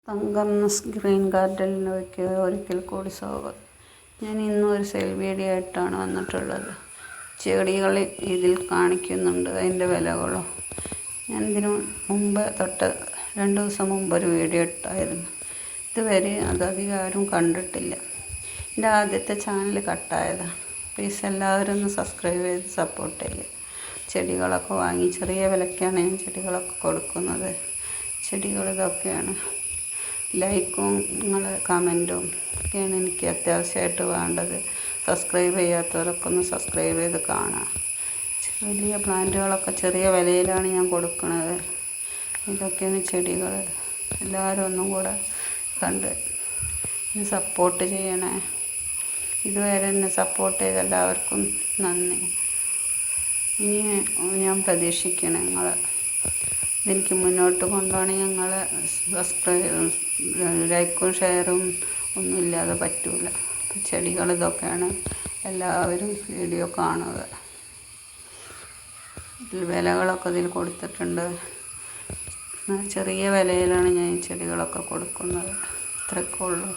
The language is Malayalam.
തങ്കംസ് ഗ്രീൻ ഗാർഡനിലേക്ക് ഒരിക്കൽ കൂടി സ്വാഗതം. ഞാൻ ഇന്നും ഒരു സെയിൽ വീഡിയോ ആയിട്ടാണ് വന്നിട്ടുള്ളത്. ചെടികൾ ഇതിൽ കാണിക്കുന്നുണ്ട്, അതിൻ്റെ വിലകളും. ഞാൻ ഇതിന് മുമ്പ് തൊട്ട് 2 ദിവസം മുമ്പ് ഒരു വീഡിയോ ഇട്ടായിരുന്നു. ഇതുവരെ അതധികം ആരും കണ്ടിട്ടില്ല. എൻ്റെ ആദ്യത്തെ ചാനൽ കട്ടായതാണ്. പ്ലീസ് എല്ലാവരും ഒന്ന് സബ്സ്ക്രൈബ് ചെയ്ത് സപ്പോർട്ട് ചെയ്യുക. ചെടികളൊക്കെ വാങ്ങി ചെറിയ വിലയ്ക്കാണ് ഞാൻ ചെടികളൊക്കെ കൊടുക്കുന്നത്. ചെടികൾ ഇതൊക്കെയാണ്. ലൈക്കും നിങ്ങളുടെ കമൻറ്റും ഒക്കെയാണ് എനിക്ക് അത്യാവശ്യമായിട്ട് വേണ്ടത്. സബ്സ്ക്രൈബ് ചെയ്യാത്തവരൊക്കെ ഒന്ന് സബ്സ്ക്രൈബ് ചെയ്ത് കാണാം. വലിയ പ്ലാന്റുകളൊക്കെ ചെറിയ വിലയിലാണ് ഞാൻ കൊടുക്കുന്നത്. ഇതൊക്കെയാണ് ചെടികൾ. എല്ലാവരും ഒന്നും കൂടെ കണ്ട് സപ്പോർട്ട് ചെയ്യണേ. ഇതുവരെ എന്നെ സപ്പോർട്ട് ചെയ്ത എല്ലാവർക്കും നന്ദി. ഇനി ഞാൻ പ്രതീക്ഷിക്കണം നിങ്ങൾ ഇതെനിക്ക് മുന്നോട്ട് കൊണ്ടുപോകണമെങ്കിൽ ഞങ്ങൾ ലൈക്കും ഷെയറും ഒന്നുമില്ലാതെ പറ്റില്ല. ചെടികൾ ഇതൊക്കെയാണ്. എല്ലാവരും വീഡിയോ കാണുക. ഇതിൽ വിലകളൊക്കെ ഇതിൽ കൊടുത്തിട്ടുണ്ട്. ചെറിയ വിലയിലാണ് ഞാൻ ഈ ചെടികളൊക്കെ കൊടുക്കുന്നത്. ഇത്രയൊക്കെ ഉള്ളൂ.